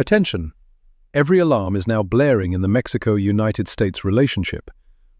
Attention! Every alarm is now blaring in the Mexico-United States relationship.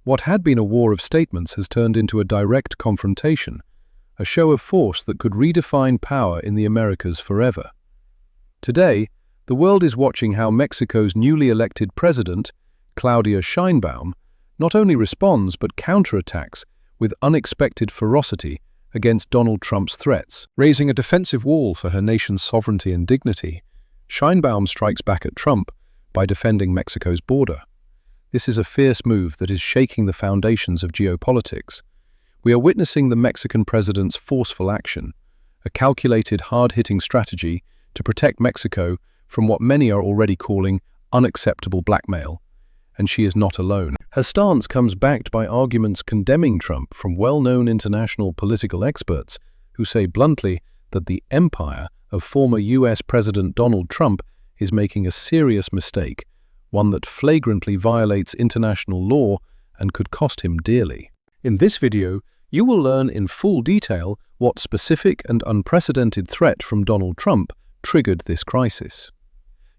What had been a war of statements has turned into a direct confrontation, a show of force that could redefine power in the Americas forever. Today, the world is watching how Mexico's newly elected president, Claudia Sheinbaum, not only responds but counterattacks with unexpected ferocity against Donald Trump's threats. Raising a defensive wall for her nation's sovereignty and dignity, Sheinbaum strikes back at Trump by defending Mexico's border. This is a fierce move that is shaking the foundations of geopolitics. We are witnessing the Mexican president's forceful action, a calculated, hard-hitting strategy to protect Mexico from what many are already calling unacceptable blackmail. And she is not alone. Her stance comes backed by arguments condemning Trump from well-known international political experts who say bluntly that the empire of former US President Donald Trump is making a serious mistake, one that flagrantly violates international law and could cost him dearly. In this video, you will learn in full detail what specific and unprecedented threat from Donald Trump triggered this crisis.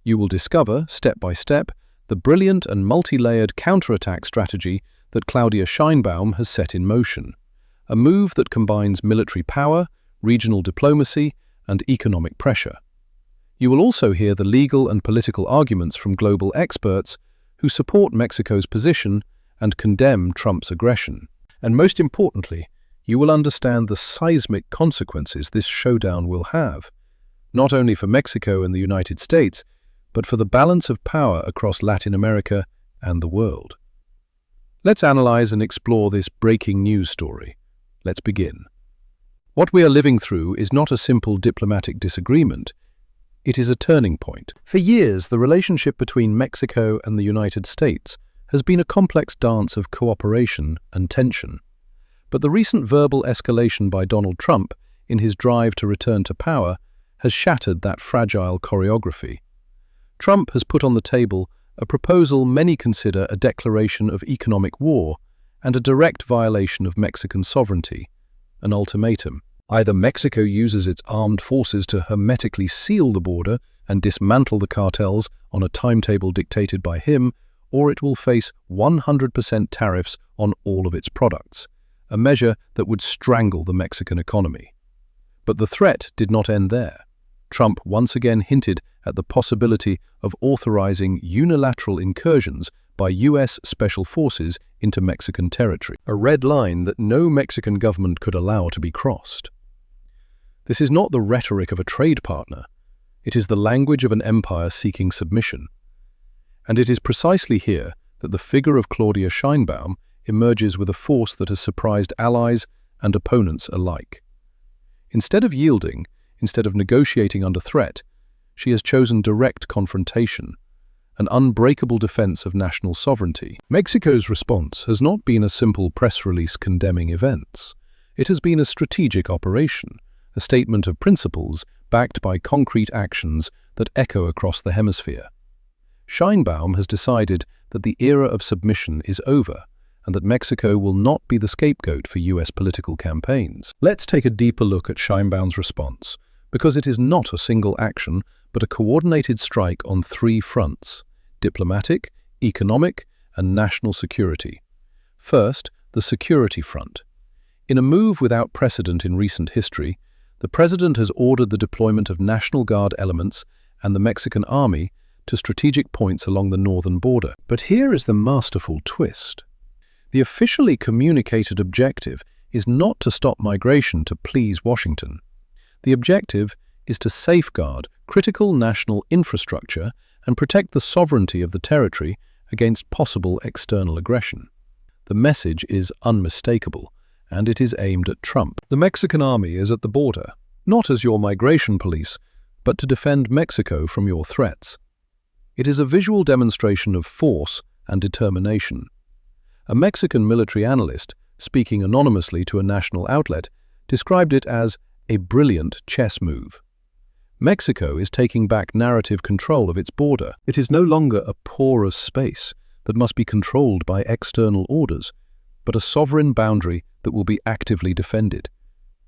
You will discover, step by step, the brilliant and multi-layered counterattack strategy that Claudia Sheinbaum has set in motion, a move that combines military power, regional diplomacy, and economic pressure. You will also hear the legal and political arguments from global experts who support Mexico's position and condemn Trump's aggression. And most importantly, you will understand the seismic consequences this showdown will have, not only for Mexico and the United States, but for the balance of power across Latin America and the world. Let's analyze and explore this breaking news story. Let's begin. What we are living through is not a simple diplomatic disagreement. It is a turning point. For years, the relationship between Mexico and the United States has been a complex dance of cooperation and tension. But the recent verbal escalation by Donald Trump in his drive to return to power has shattered that fragile choreography. Trump has put on the table a proposal many consider a declaration of economic war and a direct violation of Mexican sovereignty, an ultimatum. Either Mexico uses its armed forces to hermetically seal the border and dismantle the cartels on a timetable dictated by him, or it will face 100% tariffs on all of its products, a measure that would strangle the Mexican economy. But the threat did not end there. Trump once again hinted at the possibility of authorizing unilateral incursions by US special forces into Mexican territory, a red line that no Mexican government could allow to be crossed. This is not the rhetoric of a trade partner. It is the language of an empire seeking submission. And it is precisely here that the figure of Claudia Sheinbaum emerges with a force that has surprised allies and opponents alike. Instead of yielding, instead of negotiating under threat, she has chosen direct confrontation, an unbreakable defense of national sovereignty. Mexico's response has not been a simple press release condemning events. It has been a strategic operation, a statement of principles backed by concrete actions that echo across the hemisphere. Sheinbaum has decided that the era of submission is over and that Mexico will not be the scapegoat for US political campaigns. Let's take a deeper look at Sheinbaum's response, because it is not a single action, but a coordinated strike on three fronts: diplomatic, economic, and national security. First, the security front. In a move without precedent in recent history, the president has ordered the deployment of National Guard elements and the Mexican army to strategic points along the northern border. But here is the masterful twist. The officially communicated objective is not to stop migration to please Washington. The objective is to safeguard critical national infrastructure and protect the sovereignty of the territory against possible external aggression. The message is unmistakable, and it is aimed at Trump. The Mexican army is at the border, not as your migration police, but to defend Mexico from your threats. It is a visual demonstration of force and determination. A Mexican military analyst, speaking anonymously to a national outlet, described it as a brilliant chess move. Mexico is taking back narrative control of its border. It is no longer a porous space that must be controlled by external orders, but a sovereign boundary that will be actively defended.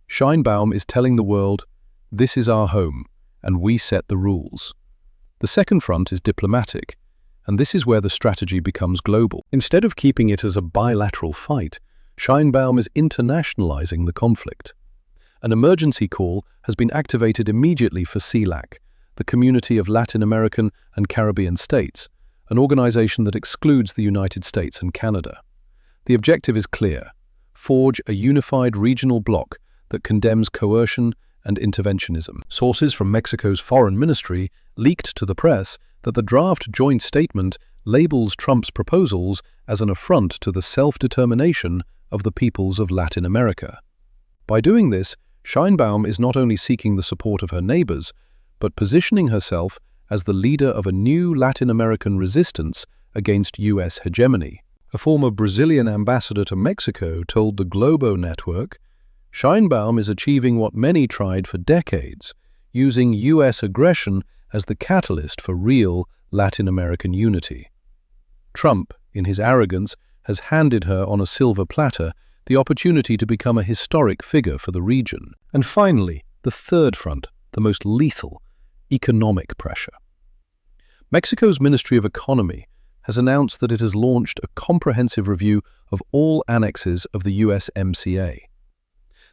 Sheinbaum is telling the world, this is our home, and we set the rules. The second front is diplomatic, and this is where the strategy becomes global. Instead of keeping it as a bilateral fight, Sheinbaum is internationalizing the conflict. An emergency call has been activated immediately for CELAC, the Community of Latin American and Caribbean States, an organization that excludes the United States and Canada. The objective is clear: forge a unified regional bloc that condemns coercion and interventionism. Sources from Mexico's foreign ministry leaked to the press that the draft joint statement labels Trump's proposals as an affront to the self-determination of the peoples of Latin America. By doing this, Sheinbaum is not only seeking the support of her neighbors, but positioning herself as the leader of a new Latin American resistance against U.S. hegemony. A former Brazilian ambassador to Mexico told the Globo network, Sheinbaum is achieving what many tried for decades, using U.S. aggression as the catalyst for real Latin American unity. Trump, in his arrogance, has handed her on a silver platter the opportunity to become a historic figure for the region. And finally, the third front, the most lethal: economic pressure. Mexico's Ministry of Economy has announced that it has launched a comprehensive review of all annexes of the USMCA.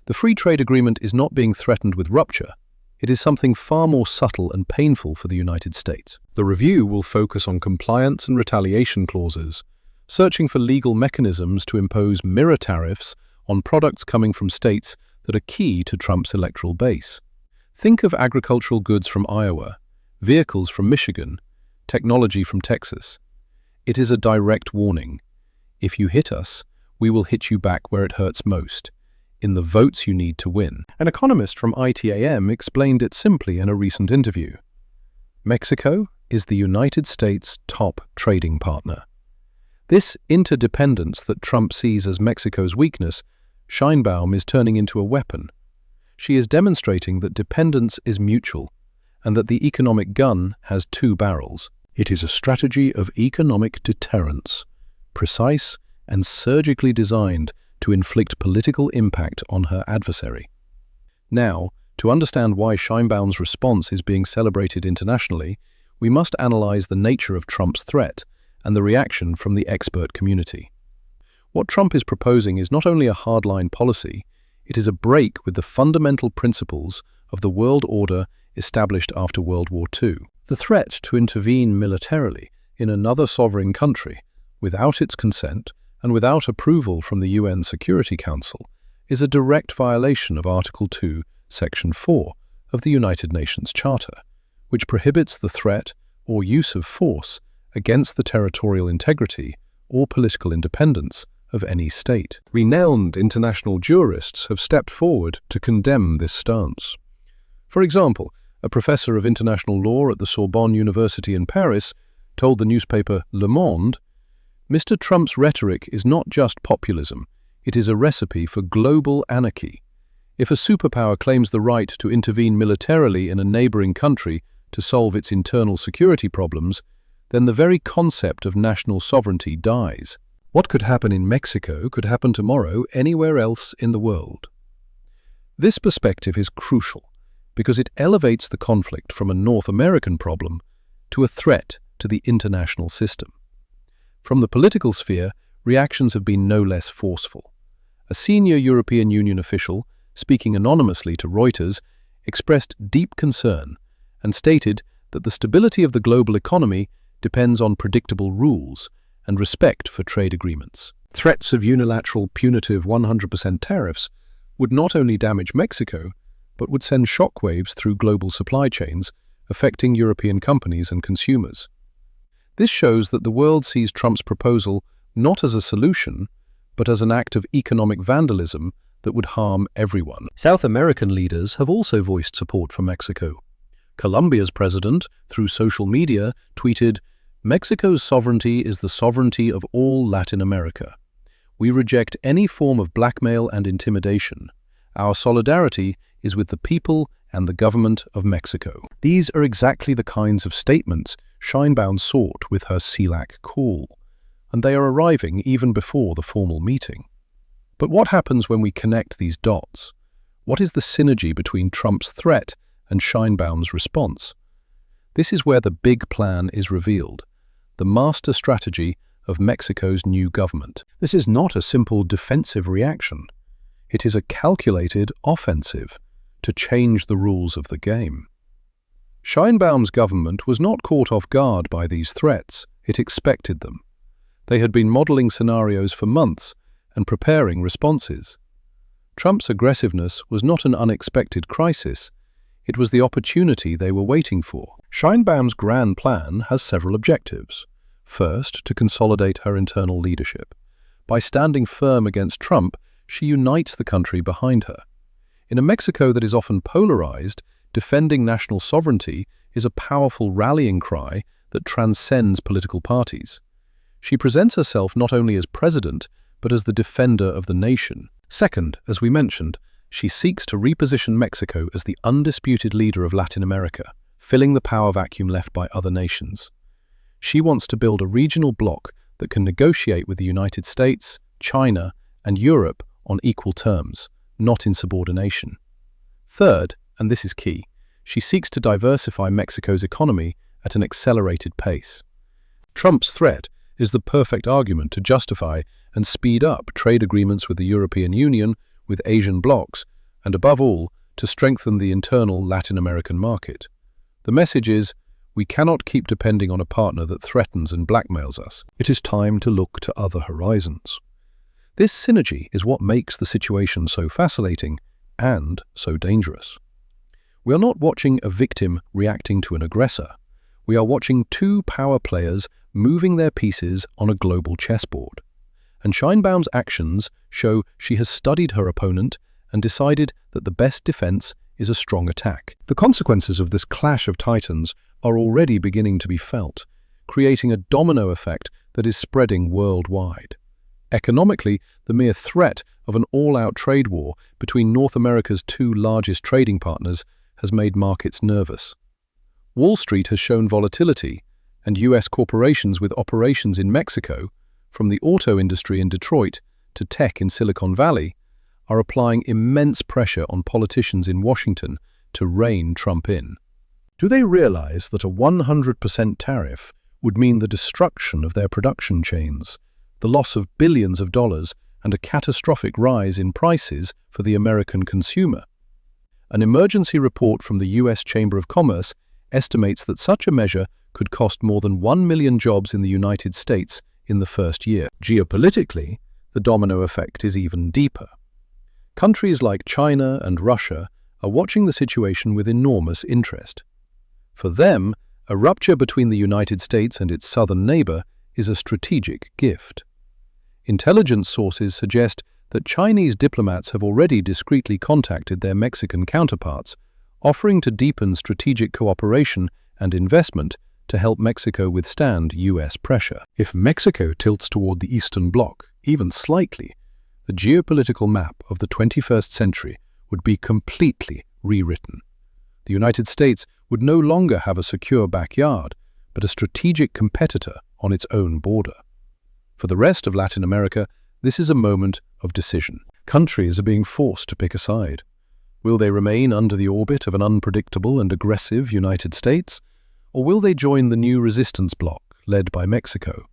The free trade agreement is not being threatened with rupture. It is something far more subtle and painful for the United States. The review will focus on compliance and retaliation clauses, searching for legal mechanisms to impose mirror tariffs on products coming from states that are key to Trump's electoral base. Think of agricultural goods from Iowa, vehicles from Michigan, technology from Texas. It is a direct warning. If you hit us, we will hit you back where it hurts most, in the votes you need to win. An economist from ITAM explained it simply in a recent interview. Mexico is the United States' top trading partner. This interdependence that Trump sees as Mexico's weakness, Sheinbaum is turning into a weapon. She is demonstrating that dependence is mutual, and that the economic gun has two barrels. It is a strategy of economic deterrence, precise and surgically designed to inflict political impact on her adversary. Now, to understand why Sheinbaum's response is being celebrated internationally, we must analyze the nature of Trump's threat and the reaction from the expert community. What Trump is proposing is not only a hardline policy, it is a break with the fundamental principles of the world order established after World War II. The threat to intervene militarily in another sovereign country, without its consent and without approval from the UN Security Council, is a direct violation of Article 2, Section 4 of the United Nations Charter, which prohibits the threat or use of force against the territorial integrity or political independence of any state. Renowned international jurists have stepped forward to condemn this stance. For example, a professor of international law at the Sorbonne University in Paris told the newspaper Le Monde, "Mr. Trump's rhetoric is not just populism, it is a recipe for global anarchy. If a superpower claims the right to intervene militarily in a neighboring country to solve its internal security problems, then the very concept of national sovereignty dies." What could happen in Mexico could happen tomorrow anywhere else in the world. This perspective is crucial because it elevates the conflict from a North American problem to a threat to the international system. From the political sphere, reactions have been no less forceful. A senior European Union official, speaking anonymously to Reuters, expressed deep concern and stated that the stability of the global economy depends on predictable rules and respect for trade agreements. Threats of unilateral, punitive 100% tariffs would not only damage Mexico, but would send shockwaves through global supply chains, affecting European companies and consumers. This shows that the world sees Trump's proposal not as a solution, but as an act of economic vandalism that would harm everyone. South American leaders have also voiced support for Mexico. Colombia's president, through social media, tweeted, "Mexico's sovereignty is the sovereignty of all Latin America. We reject any form of blackmail and intimidation. Our solidarity is with the people and the government of Mexico." These are exactly the kinds of statements Sheinbaum sought with her CELAC call, and they are arriving even before the formal meeting. But what happens when we connect these dots? What is the synergy between Trump's threat and Sheinbaum's response? This is where the big plan is revealed, the master strategy of Mexico's new government. This is not a simple defensive reaction. It is a calculated offensive to change the rules of the game. Sheinbaum's government was not caught off guard by these threats. It expected them. They had been modeling scenarios for months and preparing responses. Trump's aggressiveness was not an unexpected crisis. It was the opportunity they were waiting for. Sheinbaum's grand plan has several objectives. First, to consolidate her internal leadership. By standing firm against Trump, she unites the country behind her. In a Mexico that is often polarized, defending national sovereignty is a powerful rallying cry that transcends political parties. She presents herself not only as president, but as the defender of the nation. Second, as we mentioned, she seeks to reposition Mexico as the undisputed leader of Latin America, filling the power vacuum left by other nations. She wants to build a regional bloc that can negotiate with the United States, China, and Europe on equal terms, not in subordination. Third, and this is key, she seeks to diversify Mexico's economy at an accelerated pace. Trump's threat is the perfect argument to justify and speed up trade agreements with the European Union, with Asian blocs, and above all, to strengthen the internal Latin American market. The message is, we cannot keep depending on a partner that threatens and blackmails us. It is time to look to other horizons. This synergy is what makes the situation so fascinating and so dangerous. We are not watching a victim reacting to an aggressor. We are watching two power players moving their pieces on a global chessboard. And Sheinbaum's actions show she has studied her opponent and decided that the best defense is a strong attack. The consequences of this clash of titans are already beginning to be felt, creating a domino effect that is spreading worldwide. Economically, the mere threat of an all-out trade war between North America's two largest trading partners has made markets nervous. Wall Street has shown volatility, and US corporations with operations in Mexico, from the auto industry in Detroit to tech in Silicon Valley, are applying immense pressure on politicians in Washington to rein Trump in. Do they realize that a 100% tariff would mean the destruction of their production chains, the loss of billions of dollars, and a catastrophic rise in prices for the American consumer? An emergency report from the US Chamber of Commerce estimates that such a measure could cost more than 1 million jobs in the United States in the first year. Geopolitically, the domino effect is even deeper. Countries like China and Russia are watching the situation with enormous interest. For them, a rupture between the United States and its southern neighbor is a strategic gift. Intelligence sources suggest that Chinese diplomats have already discreetly contacted their Mexican counterparts, offering to deepen strategic cooperation and investment to help Mexico withstand US pressure. If Mexico tilts toward the Eastern Bloc, even slightly, the geopolitical map of the 21st century would be completely rewritten. The United States would no longer have a secure backyard, but a strategic competitor on its own border. For the rest of Latin America, this is a moment of decision. Countries are being forced to pick a side. Will they remain under the orbit of an unpredictable and aggressive United States, or will they join the new resistance bloc led by Mexico?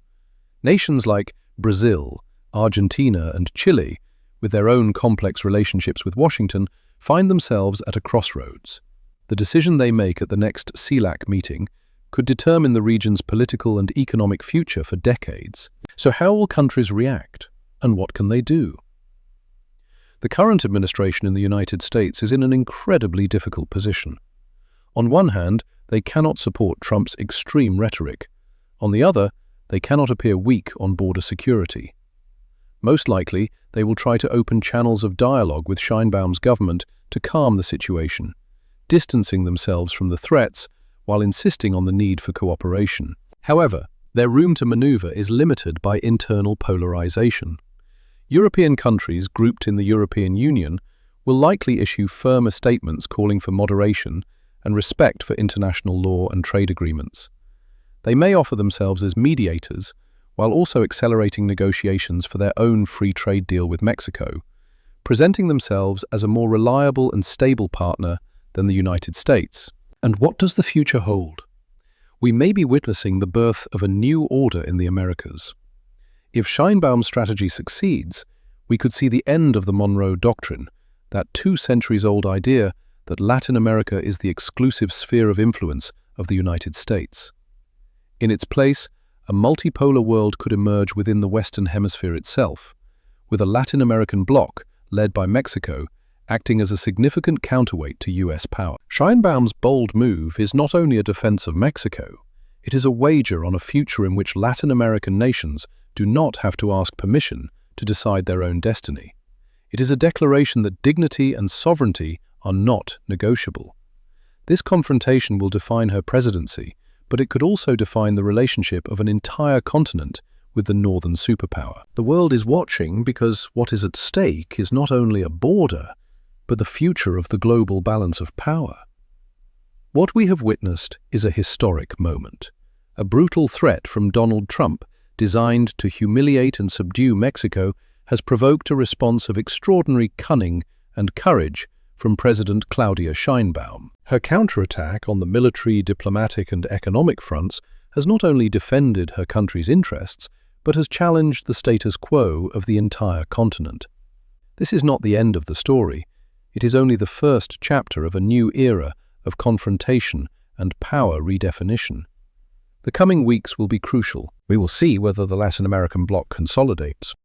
Nations like Brazil, Argentina, and Chile, with their own complex relationships with Washington, find themselves at a crossroads. The decision they make at the next CELAC meeting could determine the region's political and economic future for decades. So how will countries react, and what can they do? The current administration in the United States is in an incredibly difficult position. On one hand, they cannot support Trump's extreme rhetoric. On the other, they cannot appear weak on border security. Most likely, they will try to open channels of dialogue with Sheinbaum's government to calm the situation, distancing themselves from the threats while insisting on the need for cooperation. However, their room to maneuver is limited by internal polarization. European countries grouped in the European Union will likely issue firmer statements calling for moderation and respect for international law and trade agreements. They may offer themselves as mediators, while also accelerating negotiations for their own free trade deal with Mexico, presenting themselves as a more reliable and stable partner than the United States. And what does the future hold? We may be witnessing the birth of a new order in the Americas. If Sheinbaum's strategy succeeds, we could see the end of the Monroe Doctrine, that 2 centuries-old idea that Latin America is the exclusive sphere of influence of the United States. In its place, a multipolar world could emerge within the Western Hemisphere itself, with a Latin American bloc led by Mexico acting as a significant counterweight to US power. Sheinbaum's bold move is not only a defense of Mexico, it is a wager on a future in which Latin American nations do not have to ask permission to decide their own destiny. It is a declaration that dignity and sovereignty are not negotiable. This confrontation will define her presidency, but it could also define the relationship of an entire continent with the northern superpower. The world is watching because what is at stake is not only a border, but the future of the global balance of power. What we have witnessed is a historic moment. A brutal threat from Donald Trump, designed to humiliate and subdue Mexico, has provoked a response of extraordinary cunning and courage from President Claudia Sheinbaum. Her counterattack on the military, diplomatic and economic fronts has not only defended her country's interests, but has challenged the status quo of the entire continent. This is not the end of the story. It is only the first chapter of a new era of confrontation and power redefinition. The coming weeks will be crucial. We will see whether the Latin American bloc consolidates,